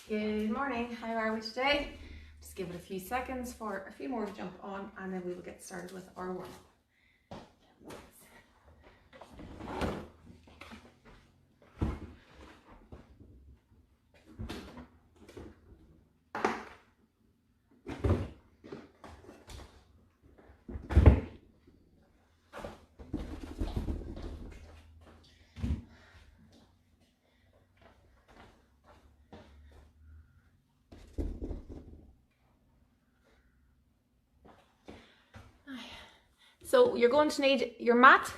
Good morning, how are we today? Just give it a few seconds for a few more to jump on and then we will get started with our warm-up. So you're going to need your mat,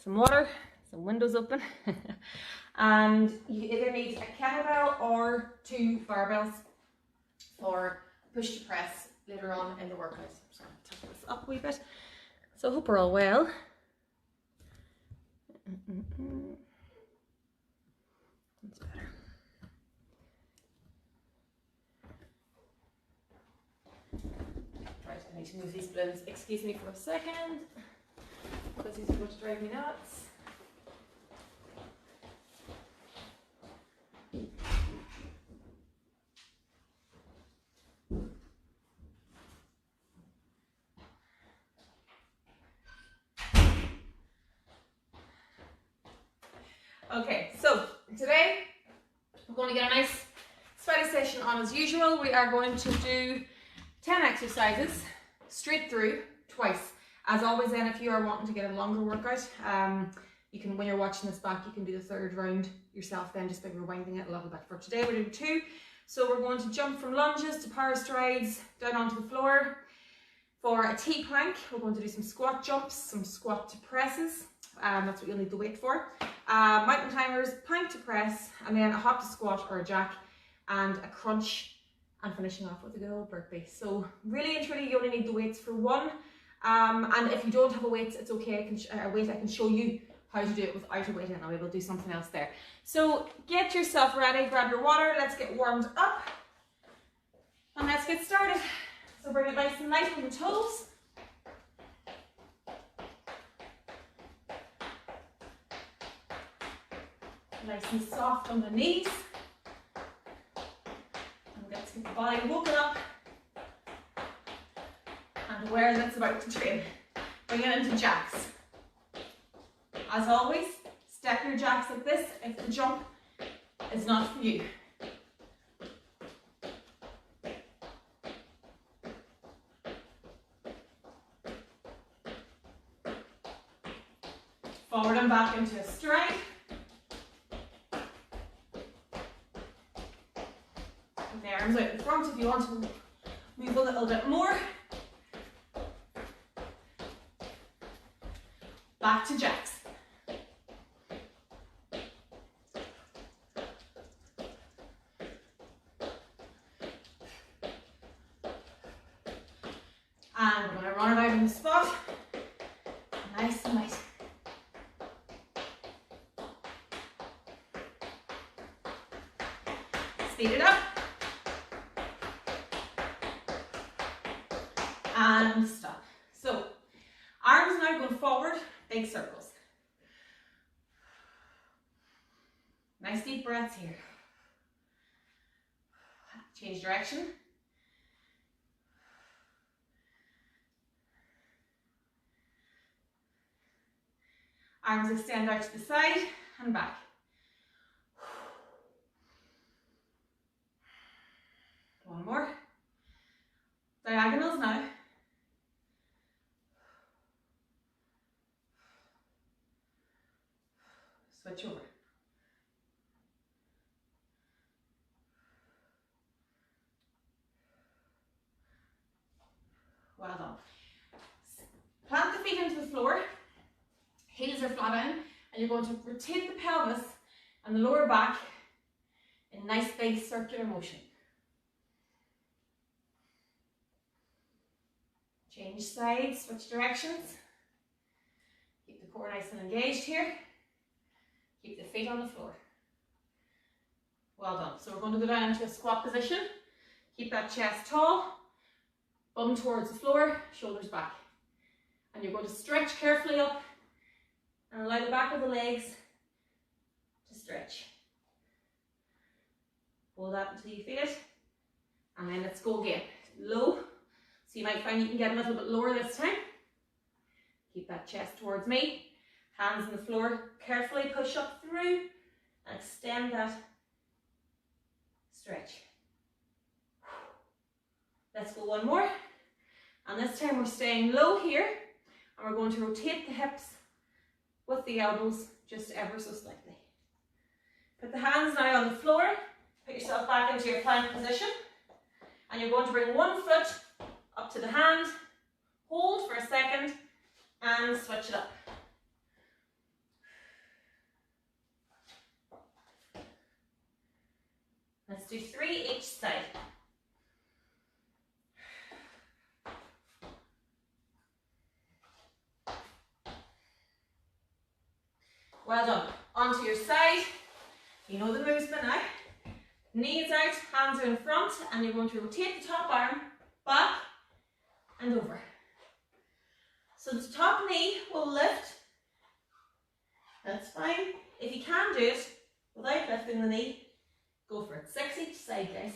some water, some windows open, and you either need a kettlebell or 2 barbells for push to press later on in the workout. I'm just going to tuck this up a wee bit. So I hope we're all well. That's better. Right, I need to move these balloons. Excuse me for a second, because these are going to drive me nuts. Okay, so today we're going to get a nice sweaty session on as usual. We are going to do 10 exercises straight through twice. As always then, if you are wanting to get a longer workout, you can, when you're watching this back, you can do the 3rd round yourself then, just by rewinding it a little bit. For today we're doing 2. So we're going to jump from lunges to power strides down onto the floor. For a T-plank, we're going to do some squat jumps, some squat to presses. That's what you'll need the weight for. Mountain climbers, plank to press, and then a hop to squat or a jack, and a crunch, and finishing off with a good old burpee. So really and truly, you only need the weights for one. And if you don't have a weight, it's okay. I can show you how to do it without a weight, and I'll be able to do something else there. So get yourself ready, grab your water, let's get warmed up, and let's get started. So bring it nice and light on the toes. Nice and soft on the knees. And let's get the body woken up and aware that it's about to train. Bring it into jacks. As always, step your jacks like this if the jump is not for you. Forward and back into a stride. And the arms out in front if you want to move a little bit more. Back to jacks. And we're going to run it out on the spot. Nice and light. Speed it up. And stop. So, arms now going forward, big circles. Nice deep breaths here. Change direction. Arms extend out to the side and back. One more. Diagonals now. Switch over. Well done. Plant the feet into the floor. Heels are flat in, and you're going to rotate the pelvis and the lower back in nice big circular motion. Change sides, switch directions. Keep the core nice and engaged here. Keep the feet on the floor. Well done. So we're going to go down into a squat position. Keep that chest tall, bum towards the floor, shoulders back. And you're going to stretch carefully up and allow the back of the legs to stretch. Hold that until you feel it. And then let's go again. Low. So you might find you can get a little bit lower this time. Keep that chest towards me. Hands on the floor. Carefully push up through and extend that stretch. Let's go one more. And this time we're staying low here. And we're going to rotate the hips with the elbows just ever so slightly. Put the hands now on the floor. Put yourself back into your plank position. And you're going to bring one foot up to the hand, hold for a second, and switch it up. Let's do 3 each side. Well done. Onto your side. You know the moves by now. Knees out, hands are in front, and you're going to rotate the top arm back and over. So the top knee will lift. That's fine. If you can do it without lifting the knee, go for it. 6 each side, guys.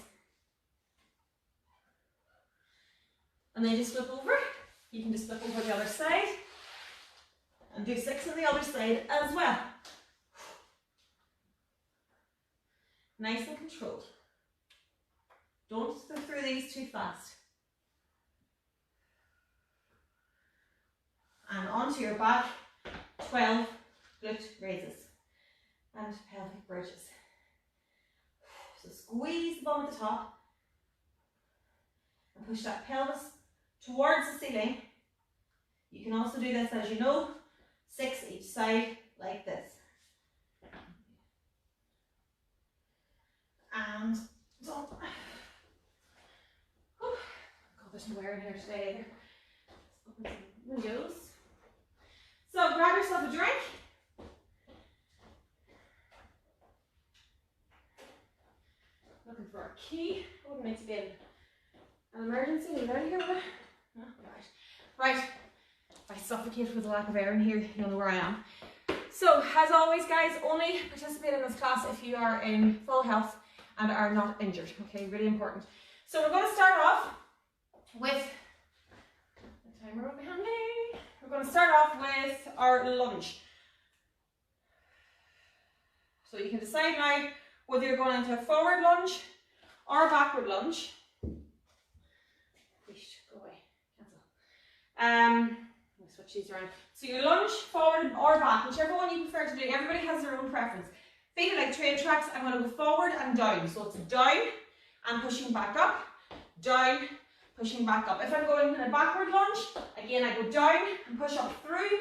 And then just flip over. You can just flip over the other side and do 6 on the other side as well. Nice and controlled. Don't go through these too fast. And onto your back, 12 glute raises and pelvic bridges. So squeeze the bum at the top and push that pelvis towards the ceiling. You can also do this, as you know, 6 each side like this. And done. God, there's no air in here today either. Let's open some windows. So grab yourself a drink. Looking for our key. Wouldn't it be an emergency? Are you out of here with it? No? Right. Right. If I suffocate with a lack of air in here, you'll know where I am. So, as always, guys, only participate in this class if you are in full health and are not injured. Okay, really important. So we're going to start off with the timer right behind me. We're going to start off with our lunge. So you can decide now whether you're going into a forward lunge or a backward lunge. Go away. Cancel. Let me switch these around. So you lunge forward or back, whichever one you prefer to do. Everybody has their own preference. Think it like train tracks. I'm going to go forward and down. So it's down and pushing back up, down, pushing back up. If I'm going in a backward lunge, again I go down and push up through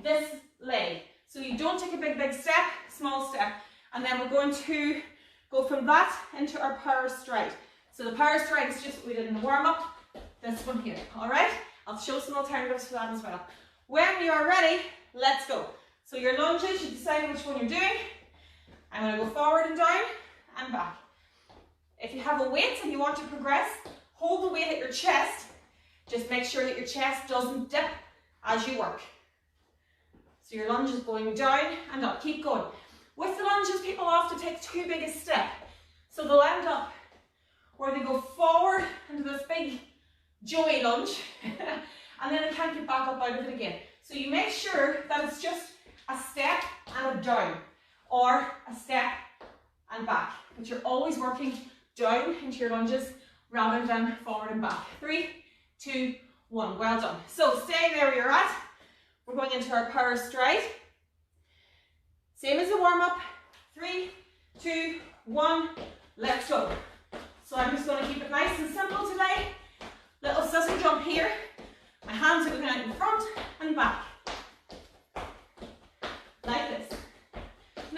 this leg. So you don't take a big step, small step. And then we're going to go from that into our power stride. So the power stride is just what we did in the warm-up, this one here, all right? I'll show some alternatives for that as well. When you are ready, let's go. So your lunges, you decide which one you're doing. I'm going to go forward and down and back. If you have a weight and you want to progress, hold the weight at your chest. Just make sure that your chest doesn't dip as you work. So your lunge is going down and up. Keep going. With the lunges, people often take too big a step. So they'll end up where they go forward into this big Joey lunge and then they can't get back up out of it again. So you make sure that it's just a step and a down, or a step and back. But you're always working down into your lunges rather than forward and back. 3, 2, 1. Well done. So stay there where you're at. We're going into our power stride. Same as the warm-up. 3, 2, 1. Let's go. So I'm just going to keep it nice and simple today. Little scissor jump here. My hands are going out in front and back.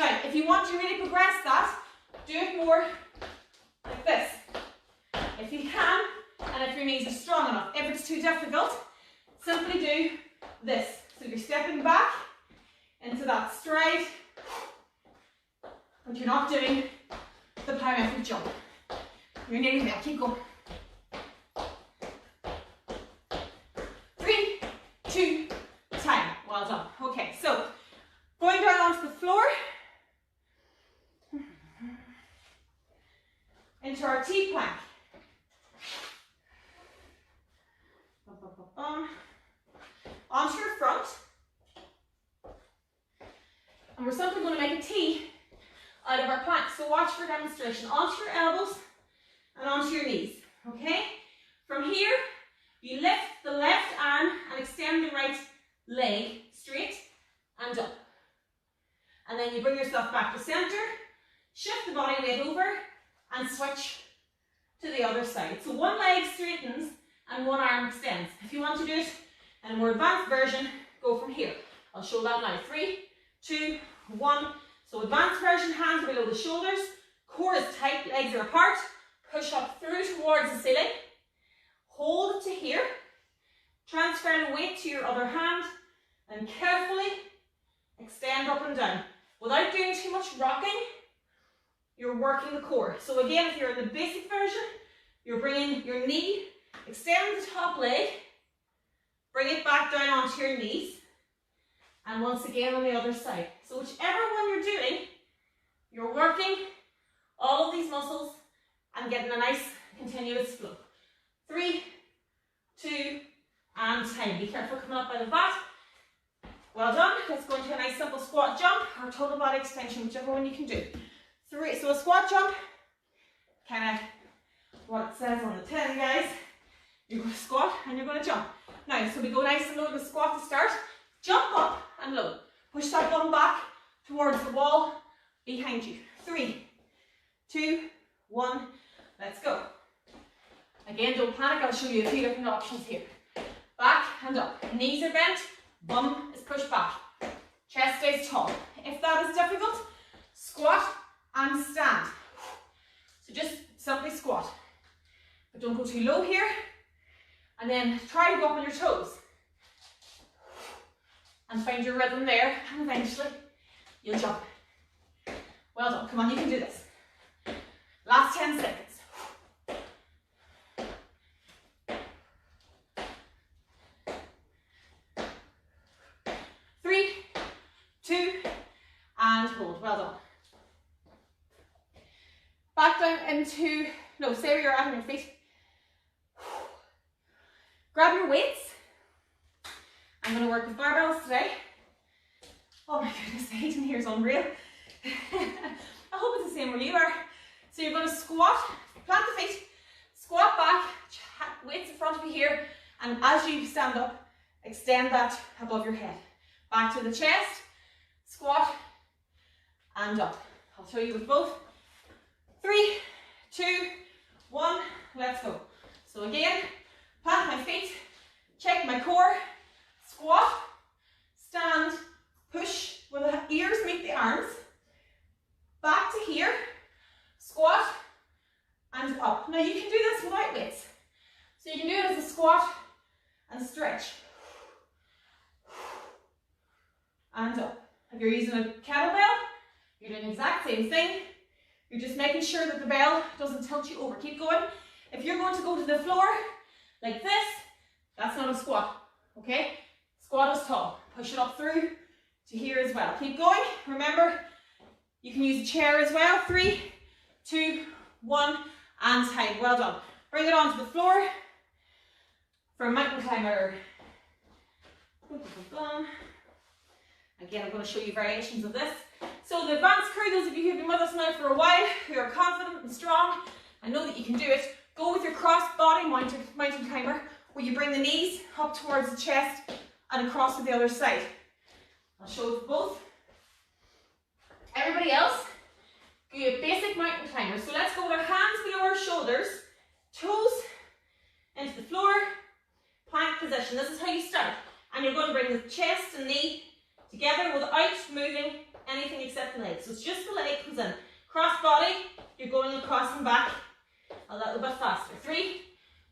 Now, if you want to really progress that, do it more like this. If you can, and if your knees are strong enough. If it's too difficult, simply do this. So you're stepping back into that stride, but you're not doing the plyometric jump. You're nearly there. Keep going. 3, 2, time. Well done. Okay, so going down onto the floor into our T-plank. Onto your front. And we're simply going to make a T out of our plank. So watch for demonstration. Onto your elbows and onto your knees. Okay? From here, you lift the left arm and extend the right leg straight and up. And then you bring yourself back to center, shift the body weight over, and switch to the other side. So one leg straightens and one arm extends. If you want to do it in a more advanced version, go from here. I'll show that now. 3, 2, 1. So advanced version, hands below the shoulders, core is tight, legs are apart, push up through towards the ceiling, hold it to here, transfer the weight to your other hand, and carefully extend up and down. Without doing too much rocking, you're working the core. So again, if you're in the basic version, you're bringing your knee, extend the top leg, bring it back down onto your knees, and once again on the other side. So whichever one you're doing, you're working all of these muscles and getting a nice continuous flow. 3, 2, and time. Be careful coming up by the back. Well done. Let's go into a nice simple squat jump or total body extension, whichever one you can do. 3, so a squat jump, kind of what it says on the tin, guys. You're going to squat and you're going to jump. Now, so we go nice and low to the squat to start. Jump up and low. Push that bum back towards the wall behind you. 3, 2, 1, let's go. Again, don't panic, I'll show you a few different options here. Back and up. Knees are bent, bum is pushed back. Chest stays tall. If that is difficult, squat and stand. So just simply squat. But don't go too low here. And then try to go up on your toes. And find your rhythm there, and eventually you'll jump. Well done. Come on, you can do this. Last 10 seconds. 3, 2, and hold. Well done. Back down into, no, stay where you're at on your feet. Grab your weights. I'm going to work with barbells today. Oh my goodness, the heat in here is unreal. I hope it's the same where you are. So you're going to squat, plant the feet, squat back, weights in front of you here, and as you stand up, extend that above your head. Back to the chest, squat, and up. I'll show you with both. 3, 2, 1, let's go. So again, plant my feet, check my core, squat, stand, push where the ears meet the arms, back to here, squat, and up. Now you can do this without weights. So you can do it as a squat and stretch. And up. If you're using a kettlebell, you're doing the exact same thing. You're just making sure that the bell doesn't tilt you over. Keep going. If you're going to go to the floor like this, that's not a squat, okay? Squat is tall. Push it up through to here as well. Keep going. Remember, you can use a chair as well. 3, 2, 1, and time. Well done. Bring it onto the floor for a mountain climber. Again, I'm going to show you variations of this. So the advanced crew, those of you who have been with us now for a while, who are confident and strong, I know that you can do it. Go with your cross-body mountain climber, where you bring the knees up towards the chest and across to the other side. I'll show you both. Everybody else, do a basic mountain climber. So let's go with our hands below our shoulders, toes into the floor, plank position. This is how you start. And you're going to bring the chest and knee together without moving anything except the legs. So it's just the leg comes in. Cross body, you're going across and back a little bit faster. 3,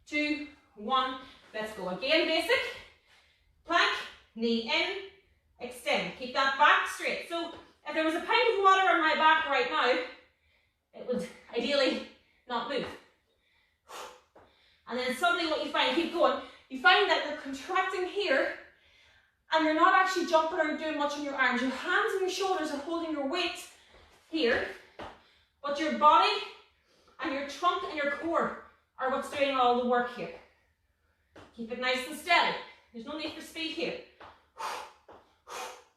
2, 1, let's go. Again, basic. Plank, knee in, extend. Keep that back straight. So if there was a pint of water on my back right now, it would ideally not move. And then suddenly what you find, keep going, you find that you're contracting here and you're not actually jumping or doing much on your arms. Your hands and your shoulders are holding your weight here, but your body and your trunk and your core are what's doing all the work here. Keep it nice and steady. There's no need for speed here.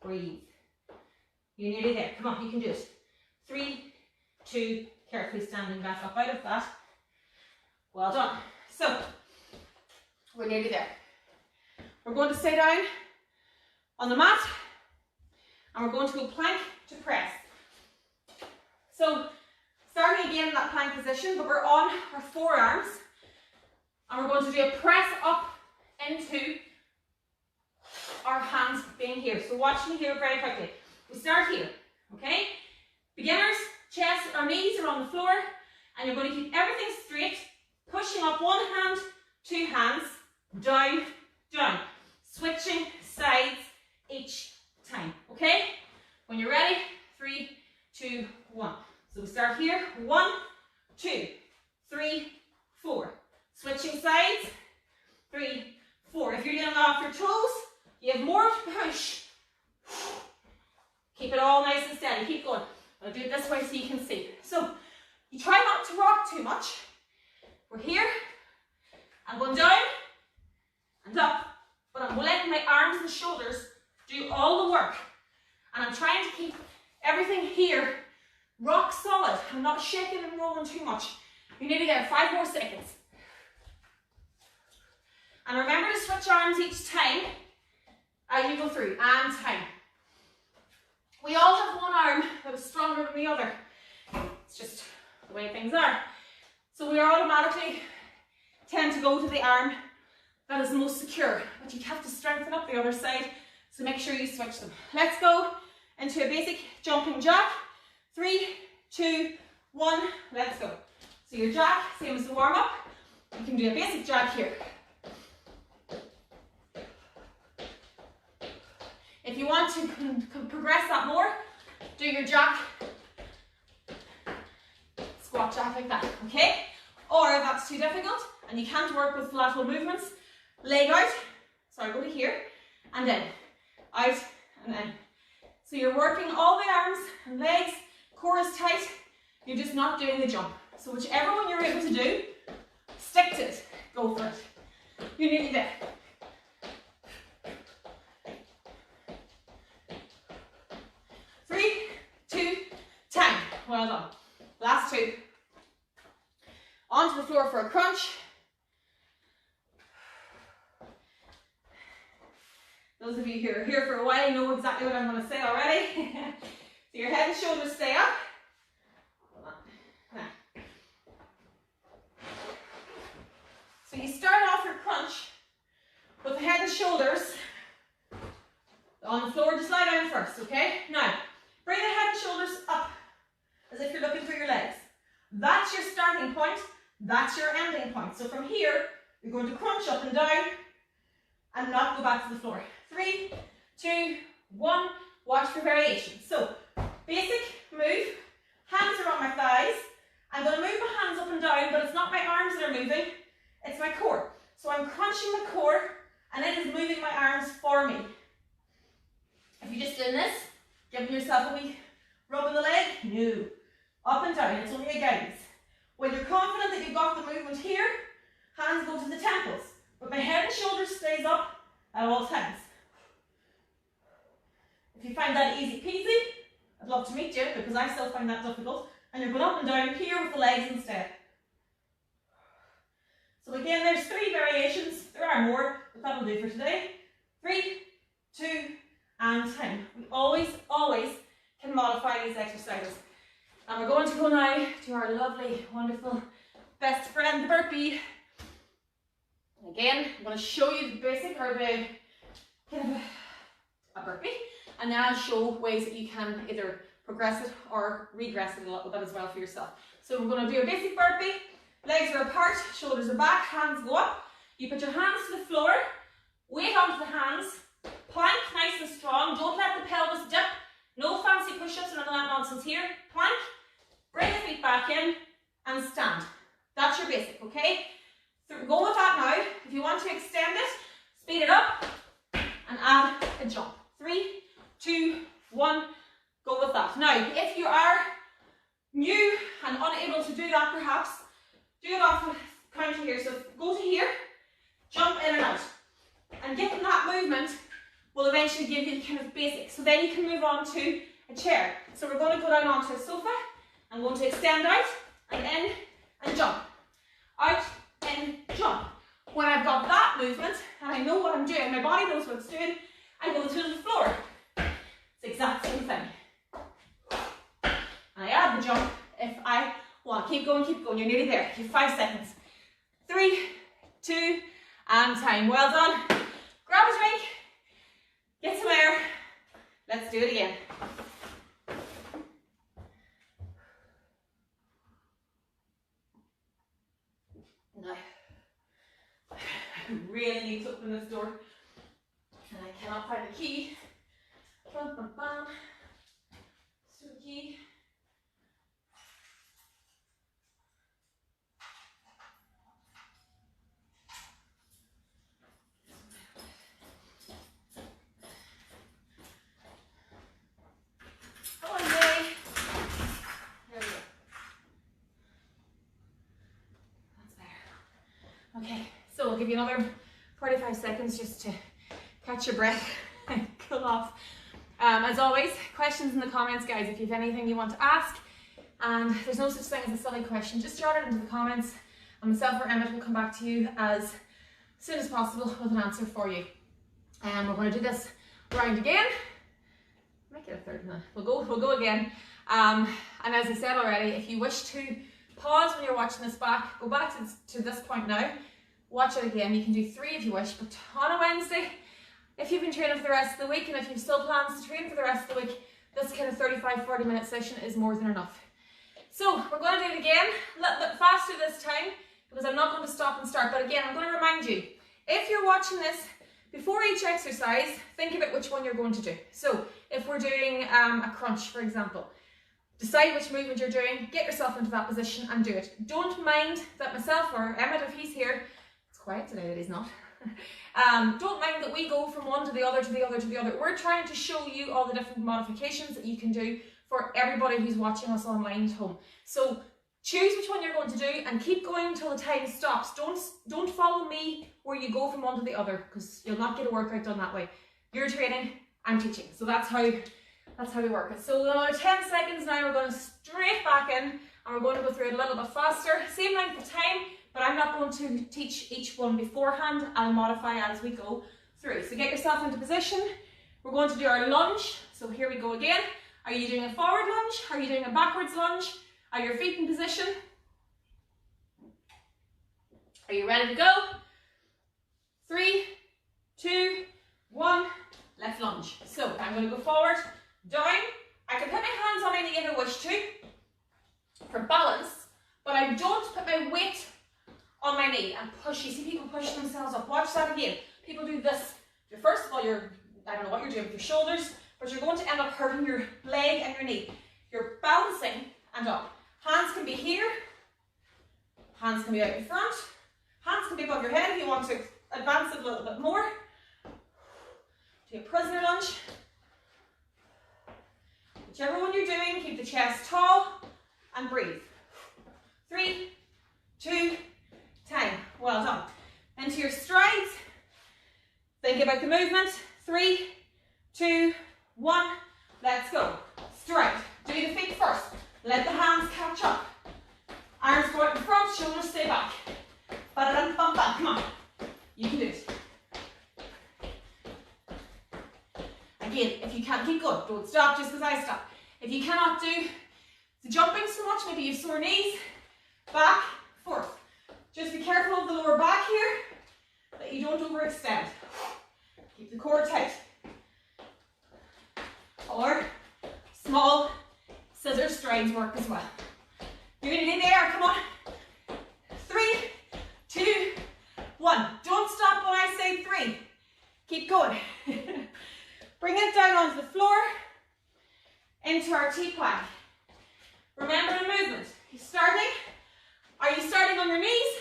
Breathe. You're nearly there. Come on, you can do it. 3, 2, carefully standing back up out of that. Well done. So, we're nearly there. We're going to stay down on the mat and we're going to go plank to press. So, starting again in that plank position, but we're on our forearms and we're going to do a press up into our hands being here. So watch me here very quickly. We start here, okay? Beginners, chest or knees are on the floor and you're going to keep everything straight, pushing up one hand, 2 hands, down, down. Switching sides each time, okay? When you're ready, 3, 2, 1. So we start here, 1, 2, 3, 4. Switching sides, 3, 4. If you're doing it off your toes, you have more to push. Keep it all nice and steady. Keep going. I'll do it this way so you can see. So you try not to rock too much. We're here. I'm going down and up, but I'm letting my arms and shoulders do all the work. And I'm trying to keep everything here rock solid. I'm not shaking and rolling too much. You're nearly there. 5 more seconds. And remember to switch arms each time as you go through. And time. We all have one arm that is stronger than the other. It's just the way things are. So we automatically tend to go to the arm that is most secure. But you have to strengthen up the other side. So make sure you switch them. Let's go into a basic jumping jack. 3, 2, 1, let's go. So your jack, same as the warm up. You can do a basic jack here. If you want to progress that more, do your jack, squat jack like that, okay? Or if that's too difficult and you can't work with lateral movements, leg out, sorry, go to here, and then out and in. So you're working all the arms and legs, core is tight, you're just not doing the jump. So whichever one you're able to do, stick to it, go for it. You're nearly there. 3, 2, time. Well done. Last 2. Onto the floor for a crunch. Those of you who are here for a while know exactly what I'm going to say already. So your head and shoulders stay up. Hold on. Now. So you start off your crunch with the head and shoulders on the floor. Just lie down first, okay? Now, bring the head and shoulders up as if you're looking for your legs. That's your starting point. That's your ending point. So from here, you're going to crunch up and down and not go back to the floor. 3, 2, 1. Watch for variation. So, basic move. Hands are on my thighs. I'm going to move my hands up and down, but it's not my arms that are moving. It's my core. So I'm crunching my core, and it is moving my arms for me. If you're just doing this, giving yourself a wee rub of the leg, no. Up and down, it's only a guidance. When you're confident that you've got the movement here, hands go to the temples, but my head and shoulders stays up at all times. If you find that easy peasy, I'd love to meet you because I still find that difficult. And you're going up and down here with the legs instead. So again, there's 3 variations. There are more, but that'll do for today. 3, 2, and time. We always can modify these exercises. And we're going to go now to our lovely, wonderful best friend, the burpee. Again, I'm going to show you the basic, or the kind of a burpee. and then I'll show ways that you can either progress it or regress it a little bit as well for yourself. So we're going to do a basic burpee. Legs are apart, shoulders are back, hands go up. You put your hands to the floor, weight onto the hands, plank nice and strong. Don't let the pelvis dip. No fancy push-ups or none of that nonsense here. Plank, bring the feet back in, and stand. That's your basic, okay? Go with that now. If you want to extend it, speed it up, and add a jump. 3, 2, 1, go with that. Now, if you are new and unable to do that perhaps, do it off the counter here. So go to here, jump in and out. And getting that movement will eventually give you the kind of basic. So then you can move on to a chair. So we're going to go down onto a sofa. I'm going to extend out and in and jump. Out, in, jump. When I've got that movement and I know what I'm doing, my body knows what it's doing, I go to the floor. It's the exact same thing. And I add the jump if I want. Keep going, keep going. You're nearly there. You have 5 seconds. 3, 2, and time. Well done. Grab a drink. Get some air. Let's do it again. Now, I really need to open this door, and I cannot find the key. Bam, bam, bam. So the key. Oh, yay. There we go. That's better. Okay, so we'll give you another 45 seconds just to catch your breath and cool off. As always, questions in the comments, guys, if you have anything you want to ask. And there's no such thing as a silly question. Just jot it into the comments, and myself or Emmett will come back to you as soon as possible with an answer for you. And we're going to do this round again. Make it a third minute. We'll go again. And as I said already, if you wish to pause when you're watching this back, go back to this point now, watch it again. You can do 3 if you wish, but on a Wednesday, if you've been training for the rest of the week and if you've still plans to train for the rest of the week, this kind of 35-40 minute session is more than enough. So we're going to do it again, a little bit faster this time, because I'm not going to stop and start. But again, I'm going to remind you, if you're watching this before each exercise, think about which one you're going to do. So if we're doing a crunch, for example, decide which movement you're doing, get yourself into that position and do it. Don't mind that myself or Emmett, if he's here, it's quiet today that he's not. Don't mind that we go from one to the other, to the other, to the other. We're trying to show you all the different modifications that you can do for everybody who's watching us online at home. So choose which one you're going to do and keep going until the time stops. Don't follow me where you go from one to the other, because you'll not get a workout done that way. You're training, I'm teaching. So that's how we work it. So another 10 seconds now, we're going straight back in and we're going to go through it a little bit faster. Same length of time, but I'm not going to teach each one beforehand. I'll modify as we go through. So get yourself into position. We're going to do our lunge. So here we go again. Are you doing a forward lunge? Are you doing a backwards lunge? Are your feet in position? Are you ready to go? 3, 2, 1, let's lunge. So I'm going to go forward, down. I can put my hands on my knee if I wish to for balance, but I don't put my weight on my knee and push. You see people push themselves up. Watch that again. People do this. First of all, I don't know what you're doing with your shoulders, but you're going to end up hurting your leg and your knee. You're balancing and up. Hands can be here. Hands can be out in front. Hands can be above your head if you want to advance it a little bit more. Do a prisoner lunge. Whichever one you're doing, keep the chest tall and breathe. 3, 2, time. Well done. Into your strides. Think about the movement. 3, 2, 1. Let's go. Stride. Do the feet first. Let the hands catch up. Arms go out in front, shoulders stay back. Ba-da-dum, bum, bum. Come on. You can do it. Again, if you can't, keep going. Don't stop just because I stop. If you cannot do the jumping so much, maybe you have sore knees, back, forth. Just be careful of the lower back here, that you don't overextend. Keep the core tight. or small scissor strides work as well. You're gonna get in the air, come on. 3, 2, 1. Don't stop when I say 3. Keep going. Bring it down onto the floor, into our T-plank. Remember the movement. You're starting. Are you starting on your knees?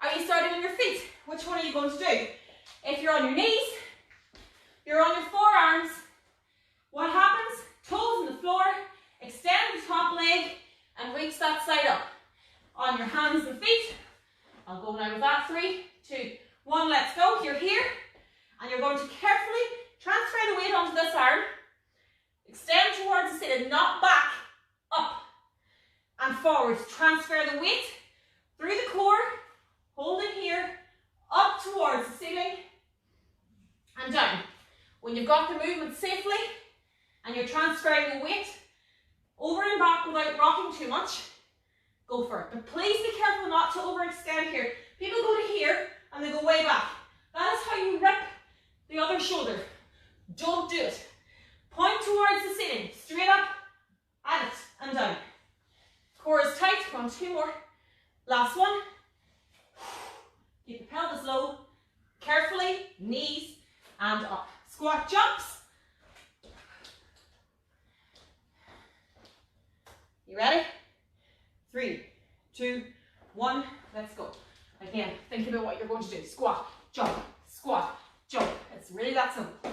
Are you starting on your feet? Which one are you going to do? If you're on your knees, you're on your forearms. What happens? Toes on the floor, extend the top leg and reach that side up. On your hands and feet, I'll go now with that. 3, 2, 1, let's go. You're here and you're going to carefully transfer the weight onto this arm. Extend towards the ceiling, not back, up and forward. Transfer the weight through the core, hold it here, up towards the ceiling and down. When you've got the movement safely and you're transferring the weight over and back without rocking too much, go for it. But please be careful not to overextend here. People go to here and they go way back. That is how you rip the other shoulder. Don't do it. Point towards the ceiling, straight up, at it, and down. Core is tight. Come on, 2 more. Last one. Keep the pelvis low. Carefully, knees and up. Squat jumps. You ready? 3, 2, 1, let's go. Again, think about what you're going to do. Squat, jump, squat, jump. It's really that simple.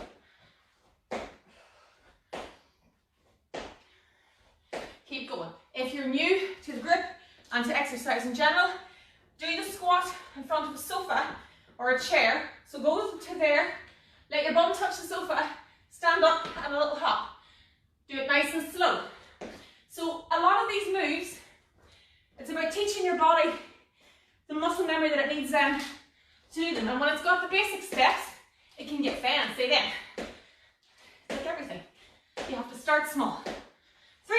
Keep going. If you're new to the grip and to exercise in general, do the squat in front of a sofa or a chair. So go to there, let your bum touch the sofa, stand up and a little hop. Do it nice and slow. So a lot of these moves, it's about teaching your body the muscle memory that it needs to do them. And when it's got the basic steps, it can get fancy then. It's like everything. You have to start small. 3,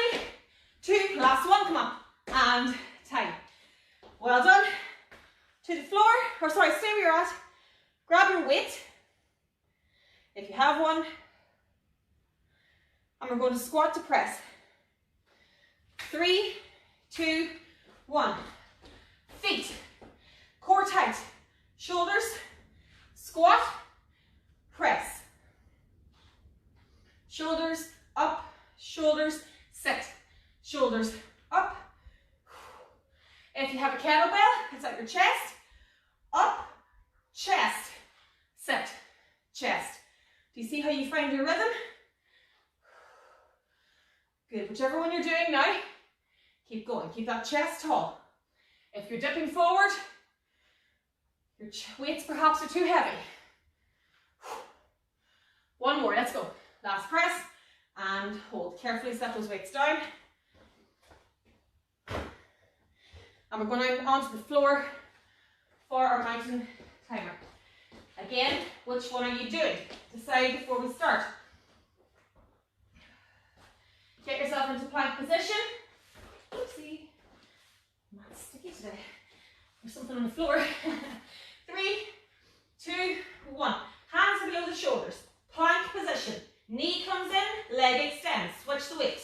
2, last one, come on. And time. Well done. To the floor, or sorry, stay where you're at. Grab your weight, if you have one. And we're going to squat to press. 3, 2, 1. Feet, core tight, shoulders, squat, press. Shoulders up, shoulders sit, shoulders up. If you have a kettlebell, it's at your chest, up, chest, sit, chest. Do you see how you find your rhythm? Good, whichever one you're doing now, keep going, keep that chest tall. If you're dipping forward, your weights perhaps are too heavy. 1 more, let's go. Last press, and hold. Carefully set those weights down. And we're going onto the floor for our mountain timer. Again, which one are you doing? Decide before we start. Get yourself into plank position. Oopsie. I'm not sticky today. There's something on the floor. 3, 2, 1. Hands below the shoulders. Plank position. Knee comes in, leg extends. Switch the weight.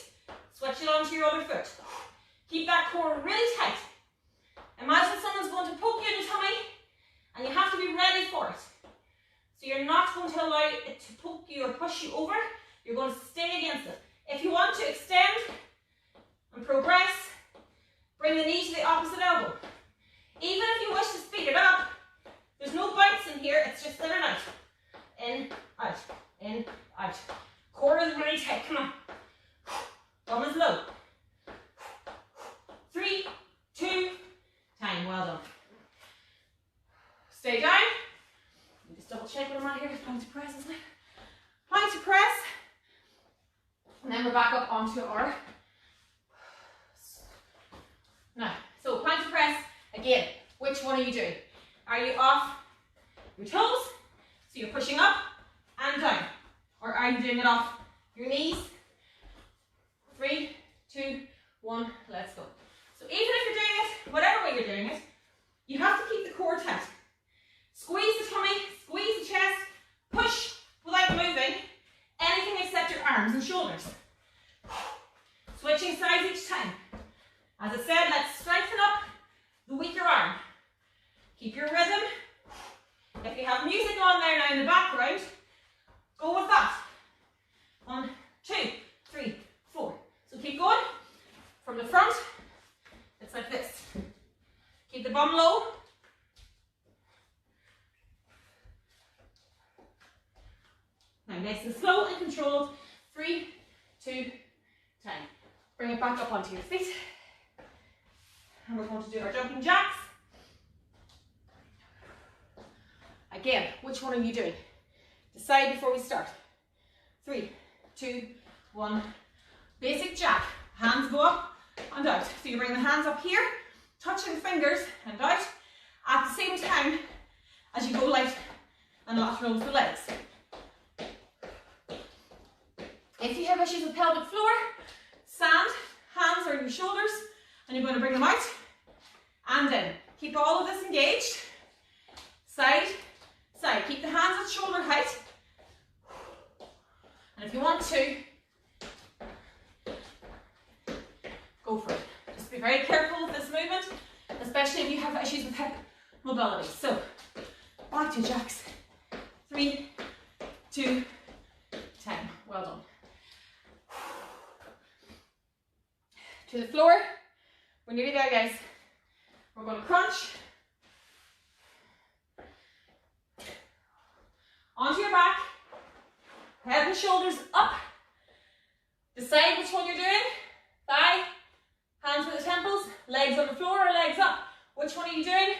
Switch it onto your other foot. Keep that core really tight. Imagine someone's going to poke you in the tummy and you have to be ready for it. So you're not going to allow it to poke you or push you over. You're going to stay against it. If you want to extend and progress, bring the knee to the opposite elbow. Even if you wish to speed it up, there's no bounce in here, it's just in and out. In, out, in, out. Core is really tight, come on. Bum is low. 3, 2, time, well done. Stay down. Just double check what I'm at here, just plank to press, isn't it? Plank to press. And then we're back up onto our, now, so plank to press, again, which one are you doing? Are you off your toes, so you're pushing up and down? Or are you doing it off your knees? 3, 2, 1, let's go. So even if you're doing it, whatever way you're doing it, you have to keep the core tight. Squeeze the tummy, squeeze the chest, push without moving, anything except your arms and shoulders. Switching sides each time. As I said, let's strengthen up the weaker arm. Keep your rhythm. If you have music on there now in the background, go with that. 1, 2, 3, 4. So keep going. From the front, it's like this. Keep the bum low. Now nice and slow and controlled. 3, 2, 10. Bring it back up onto your feet. And we're going to do our jumping jacks. Again, which one are you doing? Decide before we start. 3, 2, 1. Basic jack. Hands go up and out. So you bring the hands up here, touching fingers and out at the same time as you go light and lateral with the legs. If you have issues with pelvic floor, stand, hands are on your shoulders, and you're going to bring them out and in. Keep all of this engaged. Side, side. Keep the hands at shoulder height. And if you want to, go for it. Just be very careful with this movement, especially if you have issues with hip mobility. So, back to jacks. 3, 2, 10. Well done. To the floor. We're nearly there, guys. We're going to crunch. Onto your back. Head and shoulders up. Decide which one you're doing. Thigh, hands to the temples, legs on the floor or legs up. Which one are you doing?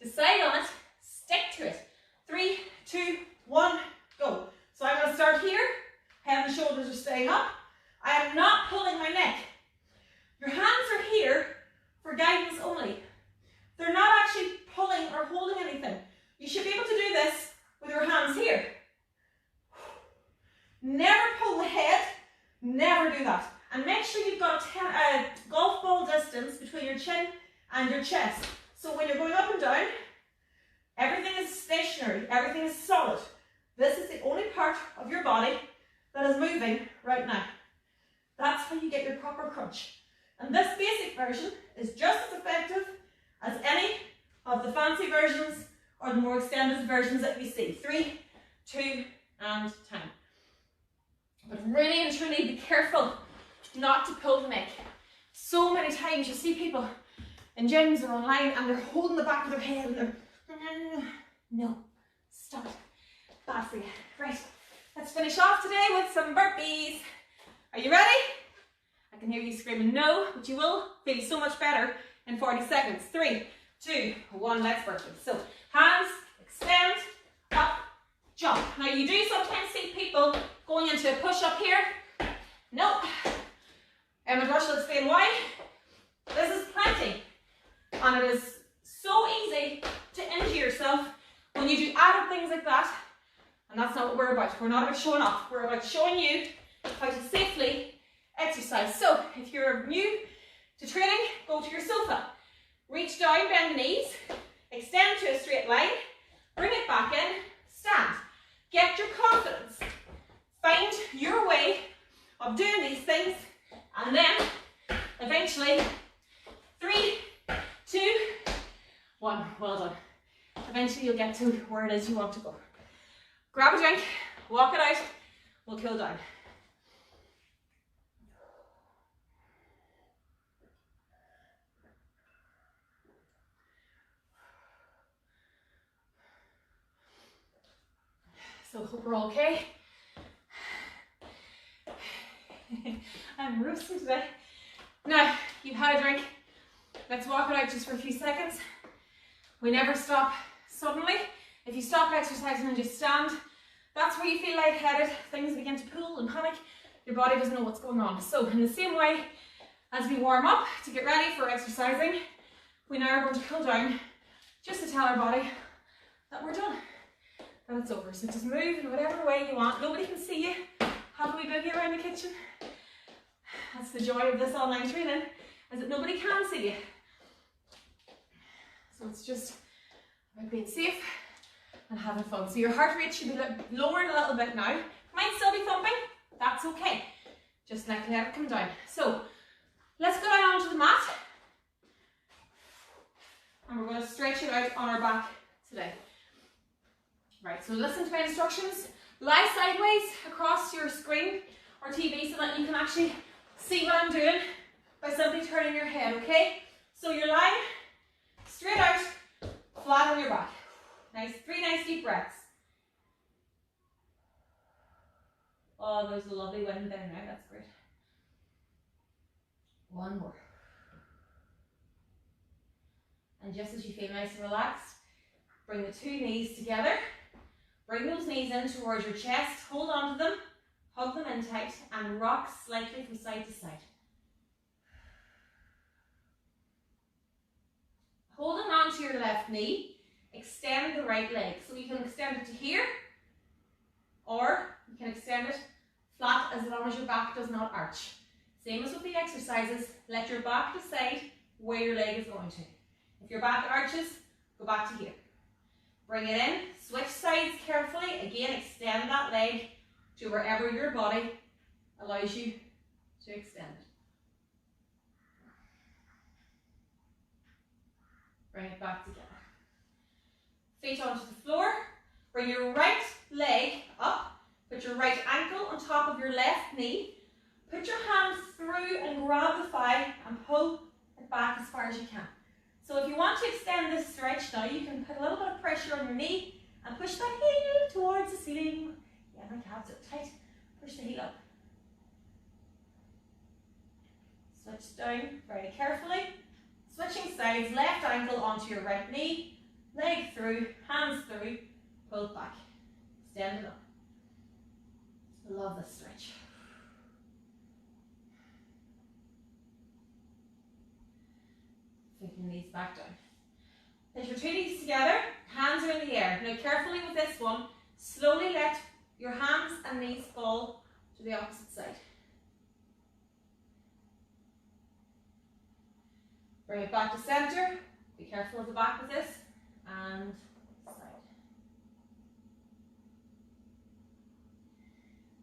Decide on it. Stick to it. 3, 2, 1, go. So I'm going to start here. Head and shoulders are staying up. I am not pulling my neck. Your hands are here for guidance only. They're not actually pulling or holding anything. You should be able to do this with your hands here. Never pull the head. Never do that. And make sure you've got a golf ball distance between your chin and your chest. So when you're going up and down, everything is stationary. Everything is solid. This is the only part of your body that is moving right now. That's how you get your proper crunch. And this basic version is just as effective as any of the fancy versions or the more extended versions that we see. 3, 2, and 10. But really and truly be careful not to pull the neck. So many times you see people in gyms or online and they're holding the back of their head and they're, no, stop it. Bad for you. Right, let's finish off today with some burpees. Are you ready? I can hear you screaming no, but you will feel so much better in 40 seconds. 3, 2, 1, let's burpee. So hands, extend, up, jump. Now you do sometimes see people going into a push-up here. Nope. Emma Rush will explain why. This is plenty. And it is so easy to injure yourself when you do added things like that. And that's not what we're about. We're not about showing off. We're about showing you how to safely exercise. So if you're new to training, go to your sofa. Reach down, bend the knees, extend to a straight line, bring it back in, stand. Get your confidence. Find your way of doing these things, and then eventually 3, 2, 1. Well done. Eventually you'll get to where it is you want to go. Grab a drink, walk it out, we'll cool down. So hope we're all okay. I'm roasting today. Now, you've had a drink. Let's walk it out just for a few seconds. We never stop suddenly. If you stop exercising and just stand, that's where you feel lightheaded. Things begin to pull and panic. Your body doesn't know what's going on. So in the same way as we warm up to get ready for exercising, we now are going to cool down just to tell our body that we're done. That it's over. So just move in whatever way you want. Nobody can see you. Have we boogie around the kitchen? That's the joy of this online training, is that nobody can see you. So it's just about being safe and having fun. So your heart rate should be lowered a little bit now. Might still be thumping, that's okay. Just let it come down. So let's go down onto the mat. And we're going to stretch it out on our back today. Right, so listen to my instructions. Lie sideways across your screen or TV so that you can actually see what I'm doing by simply turning your head, okay? So you're lying straight out, flat on your back. Nice, 3 nice deep breaths. Oh, there's a lovely wind there now, that's great. One more. And just as you feel nice and relaxed, bring the 2 knees together. Bring those knees in towards your chest, hold on to them, hug them in tight, and rock slightly from side to side. Holding on to your left knee, extend the right leg. So you can extend it to here, or you can extend it flat as long as your back does not arch. Same as with the exercises, let your back decide where your leg is going to. If your back arches, go back to here. Bring it in, switch sides carefully. Again, extend that leg to wherever your body allows you to extend it. Bring it back together. Feet onto the floor. Bring your right leg up. Put your right ankle on top of your left knee. Put your hands through and grab the thigh and pull it back as far as you can. So if you want to extend this stretch now, you can put a little bit of pressure on your knee and push that heel towards the ceiling. Yeah, my calves are tight. Push the heel up. Switch down very carefully. Switching sides, left ankle onto your right knee, leg through, hands through, pull it back. Extend it up. I love this stretch. Taking these back down. Put your 2 knees together, hands are in the air. Now carefully with this one, slowly let your hands and knees fall to the opposite side. Bring it back to center. Be careful of the back with this. And side.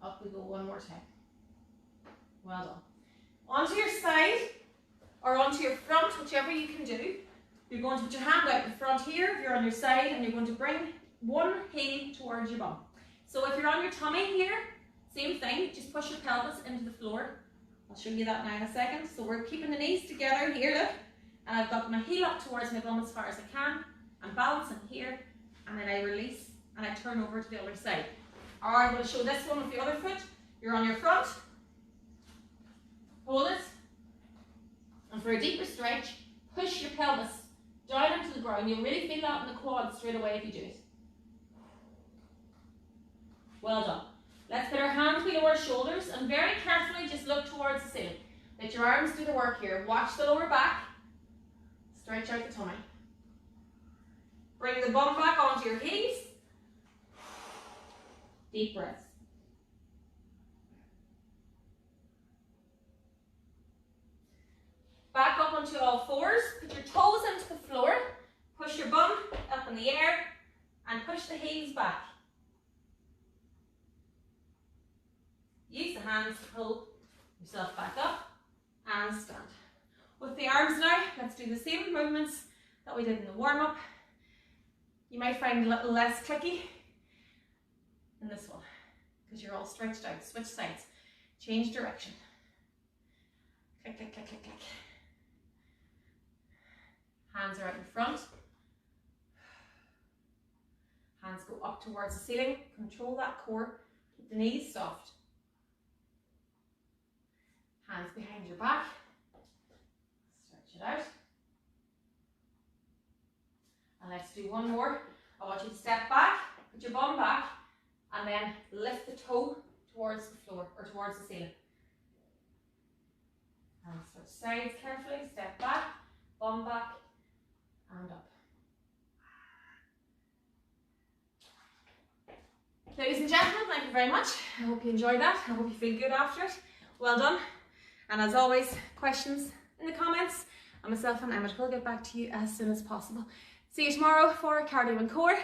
Up we go one more time. Well done. Onto your side or onto your front, whichever you can do. You're going to put your hand out in front here if you're on your side, and you're going to bring one heel towards your bum. So if you're on your tummy here, same thing, just push your pelvis into the floor. I'll show you that now in a second. So we're keeping the knees together here, look, and I've got my heel up towards my bum as far as I can. I'm balancing here, and then I release and I turn over to the other side. Or I'm going to show this one with the other foot. You're on your front, hold it, and for a deeper stretch, push your pelvis down into the ground. You'll really feel that in the quads straight away if you do it. Well done. Let's put our hands below our shoulders and very carefully just look towards the ceiling. Let your arms do the work here. Watch the lower back. Stretch out the tummy. Bring the bum back onto your heels. Deep breaths. Back up onto all fours. Put your toes into the floor. Push your bum up in the air and push the heels back. Use the hands to pull yourself back up and stand. With the arms now, let's do the same movements that we did in the warm-up. You might find a little less clicky in this one because you're all stretched out. Switch sides. Change direction. Click, click, click, click, click. Hands are out in front. Hands go up towards the ceiling. Control that core. Keep the knees soft. Hands behind your back. Stretch it out. And let's do one more. I want you to step back, put your bum back, and then lift the toe towards the floor or towards the ceiling. And switch sides carefully. Step back, bum back, and up. Ladies and gentlemen, thank you very much. I hope you enjoyed that. I hope you feel good after it. Well done. And as always, questions in the comments. And myself and Emmett will get back to you as soon as possible. See you tomorrow for cardio and core.